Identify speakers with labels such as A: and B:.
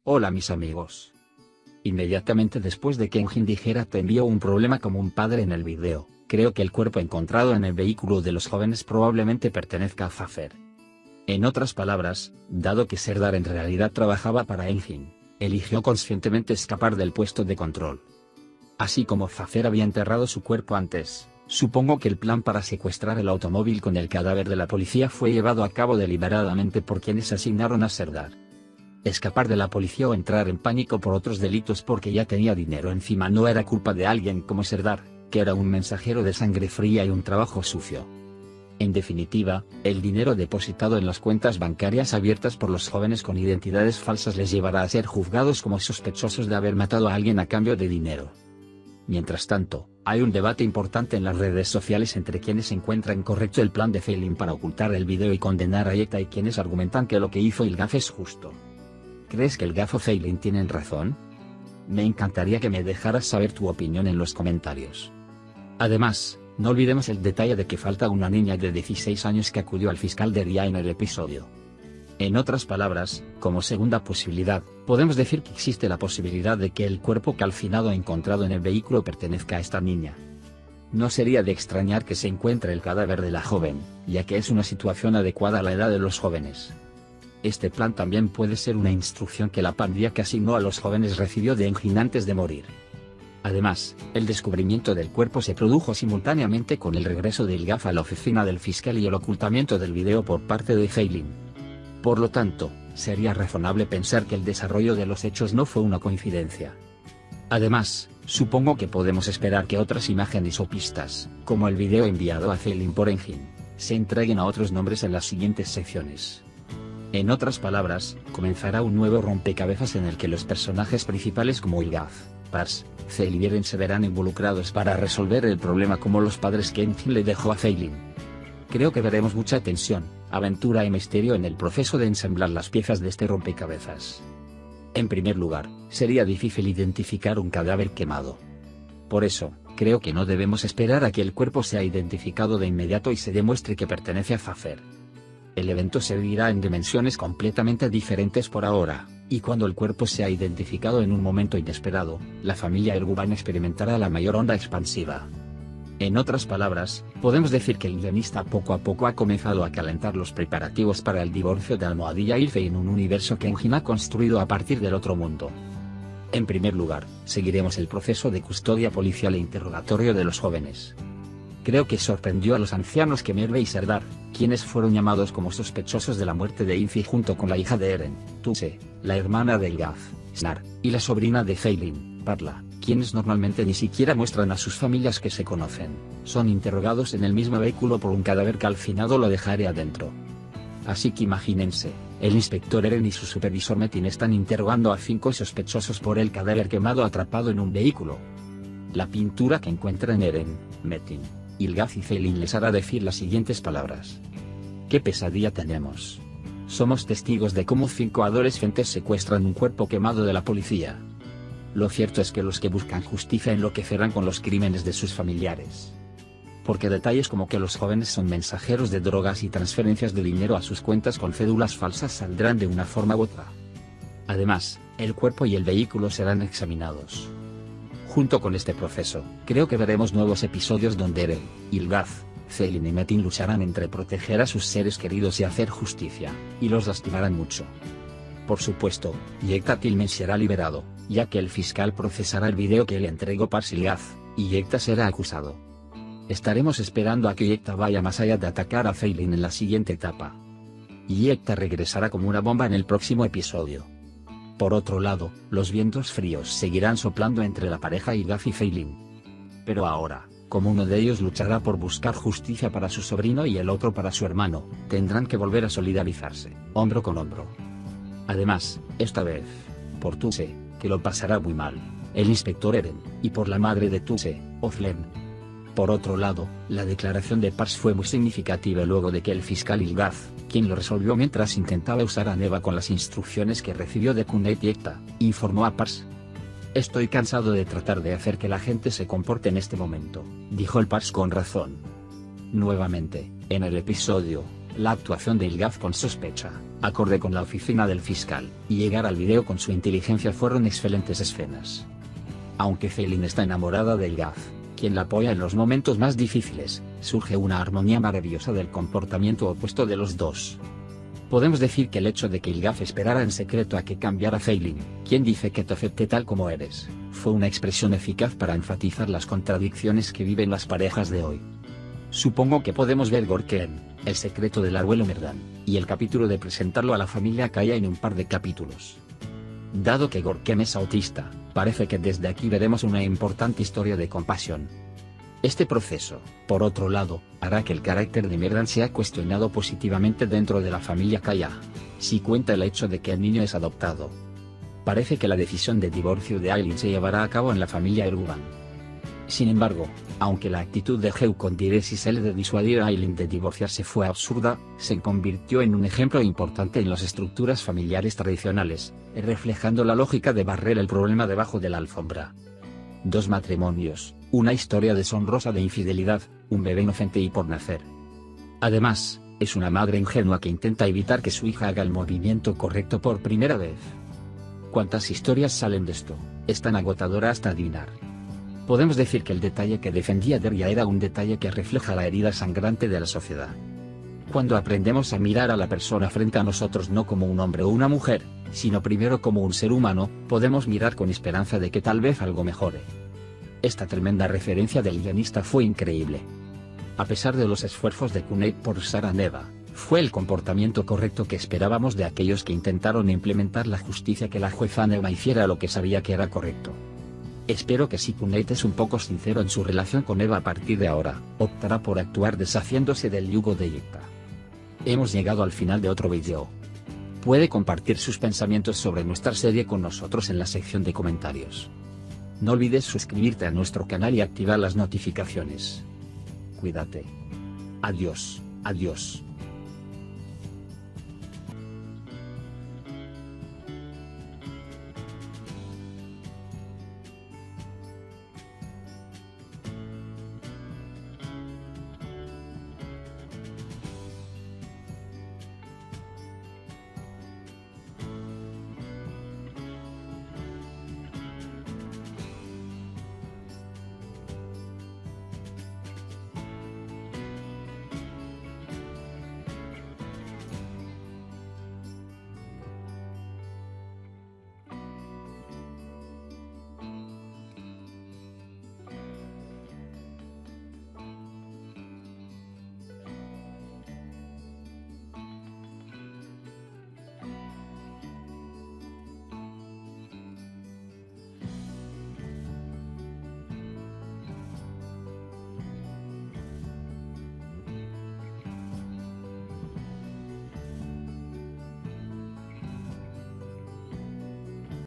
A: Hola mis amigos. Inmediatamente después de que Engin dijera te envío un problema como un padre en el video, creo que el cuerpo encontrado en el vehículo de los jóvenes probablemente pertenezca a Zafer. En otras palabras, dado que Serdar en realidad trabajaba para Engin, eligió conscientemente escapar del puesto de control. Así como Zafer había enterrado su cuerpo antes, supongo que el plan para secuestrar el automóvil con el cadáver de la policía fue llevado a cabo deliberadamente por quienes asignaron a Serdar. Escapar de la policía o entrar en pánico por otros delitos porque ya tenía dinero encima no era culpa de alguien como Serdar, que era un mensajero de sangre fría y un trabajo sucio. En definitiva, el dinero depositado en las cuentas bancarias abiertas por los jóvenes con identidades falsas les llevará a ser juzgados como sospechosos de haber matado a alguien a cambio de dinero. Mientras tanto, hay un debate importante en las redes sociales entre quienes encuentran correcto el plan de Feilin para ocultar el video y condenar a Yekta y quienes argumentan que lo que hizo Ilgaz es justo. ¿Crees que Ilgaz o Feilin tienen razón? Me encantaría que me dejaras saber tu opinión en los comentarios. Además, no olvidemos el detalle de que falta una niña de 16 años que acudió al fiscal de Ria en el episodio. En otras palabras, como segunda posibilidad, podemos decir que existe la posibilidad de que el cuerpo calcinado encontrado en el vehículo pertenezca a esta niña. No sería de extrañar que se encuentre el cadáver de la joven, ya que es una situación adecuada a la edad de los jóvenes. Este plan también puede ser una instrucción que la pandilla que asignó a los jóvenes recibió de Engin antes de morir. Además, el descubrimiento del cuerpo se produjo simultáneamente con el regreso de Ilgaz a la oficina del fiscal y el ocultamiento del video por parte de Feilin. Por lo tanto, sería razonable pensar que el desarrollo de los hechos no fue una coincidencia. Además, supongo que podemos esperar que otras imágenes o pistas, como el video enviado a Feilin por Engin, se entreguen a otros nombres en las siguientes secciones. En otras palabras, comenzará un nuevo rompecabezas en el que los personajes principales como Ilgaz, Pars, Feilin y Eren se verán involucrados para resolver el problema como los padres que Engin le dejó a Feilin. Creo que veremos mucha tensión, aventura y misterio en el proceso de ensamblar las piezas de este rompecabezas. En primer lugar, sería difícil identificar un cadáver quemado. Por eso, creo que no debemos esperar a que el cuerpo sea identificado de inmediato y se demuestre que pertenece a Zafer. El evento se vivirá en dimensiones completamente diferentes por ahora, y cuando el cuerpo sea identificado en un momento inesperado, la familia Erguvan experimentará la mayor onda expansiva. En otras palabras, podemos decir que el guionista poco a poco ha comenzado a calentar los preparativos para el divorcio de Almohadilla Ilfe en un universo que Engin ha construido a partir del otro mundo. En primer lugar, seguiremos el proceso de custodia policial e interrogatorio de los jóvenes. Creo que sorprendió a los ancianos que Merve y Serdar, quienes fueron llamados como sospechosos de la muerte de Infi junto con la hija de Eren, Tuse, la hermana de Ilgaz, Snar, y la sobrina de Feilin, Parla, quienes normalmente ni siquiera muestran a sus familias que se conocen, son interrogados en el mismo vehículo por un cadáver calcinado. Lo dejaré adentro. Así que imagínense, el inspector Eren y su supervisor Metin están interrogando a 5 sospechosos por el cadáver quemado atrapado en un vehículo. La pintura que encuentran Eren, Metin, Ilgaz y Feilin les hará decir las siguientes palabras. ¿Qué pesadilla tenemos? Somos testigos de cómo 5 adolescentes secuestran un cuerpo quemado de la policía. Lo cierto es que los que buscan justicia enloquecerán con los crímenes de sus familiares. Porque detalles como que los jóvenes son mensajeros de drogas y transferencias de dinero a sus cuentas con cédulas falsas saldrán de una forma u otra. Además, el cuerpo y el vehículo serán examinados. Junto con este proceso, creo que veremos nuevos episodios donde Eren, Ilgaz, Feilin y Metin lucharán entre proteger a sus seres queridos y hacer justicia, y los lastimarán mucho. Por supuesto, Yekta Tilmen será liberado, ya que el fiscal procesará el video que le entregó Pars Ilgaz, y Yekta será acusado. Estaremos esperando a que Yekta vaya más allá de atacar a Feilin en la siguiente etapa. Y Yekta regresará como una bomba en el próximo episodio. Por otro lado, los vientos fríos seguirán soplando entre la pareja Ilgaz y Feilin. Pero ahora, como uno de ellos luchará por buscar justicia para su sobrino y el otro para su hermano, tendrán que volver a solidarizarse, hombro con hombro. Además, esta vez, por Tuse, que lo pasará muy mal, el inspector Eren, y por la madre de Tuse, Ozlem. Por otro lado, la declaración de Pars fue muy significativa luego de que el fiscal Ilgaz, quien lo resolvió mientras intentaba usar a Neva con las instrucciones que recibió de Kunait Yekta, informó a Pars. Estoy cansado de tratar de hacer que la gente se comporte en este momento, dijo el Pars con razón. Nuevamente, en el episodio, la actuación de Ilgaz con sospecha, acorde con la oficina del fiscal, y llegar al video con su inteligencia fueron excelentes escenas. Aunque Feilin está enamorada de Ilgaz, quien la apoya en los momentos más difíciles, surge una armonía maravillosa del comportamiento opuesto de los dos. Podemos decir que el hecho de que Ilgaz esperara en secreto a que cambiara Feilin, quien dice que te acepte tal como eres, fue una expresión eficaz para enfatizar las contradicciones que viven las parejas de hoy. Supongo que podemos ver Gorken, el secreto del abuelo Merdan, y el capítulo de presentarlo a la familia Kaya en un par de capítulos. Dado que Gorken es autista, parece que desde aquí veremos una importante historia de compasión. Este proceso, por otro lado, hará que el carácter de Merdan sea cuestionado positivamente dentro de la familia Kaya, si cuenta el hecho de que el niño es adoptado. Parece que la decisión de divorcio de Aylin se llevará a cabo en la familia Erguvan. Sin embargo, aunque la actitud de Heu con Tiresisel de disuadir a Aylin de divorciarse fue absurda, se convirtió en un ejemplo importante en las estructuras familiares tradicionales, reflejando la lógica de barrer el problema debajo de la alfombra. 2 matrimonios, una historia deshonrosa de infidelidad, un bebé inocente y por nacer. Además, es una madre ingenua que intenta evitar que su hija haga el movimiento correcto por primera vez. ¿Cuántas historias salen de esto? Es tan agotadora hasta adivinar. Podemos decir que el detalle que defendía Derya era un detalle que refleja la herida sangrante de la sociedad. Cuando aprendemos a mirar a la persona frente a nosotros no como un hombre o una mujer, sino primero como un ser humano, podemos mirar con esperanza de que tal vez algo mejore. Esta tremenda referencia del guionista fue increíble. A pesar de los esfuerzos de Kunate por Sara Neva, fue el comportamiento correcto que esperábamos de aquellos que intentaron implementar la justicia que la jueza Neva hiciera lo que sabía que era correcto. Espero que si Kunate es un poco sincero en su relación con Eva a partir de ahora, optará por actuar deshaciéndose del yugo de Yikta. Hemos llegado al final de otro vídeo. Puede compartir sus pensamientos sobre nuestra serie con nosotros en la sección de comentarios. No olvides suscribirte a nuestro canal y activar las notificaciones. Cuídate. Adiós, adiós.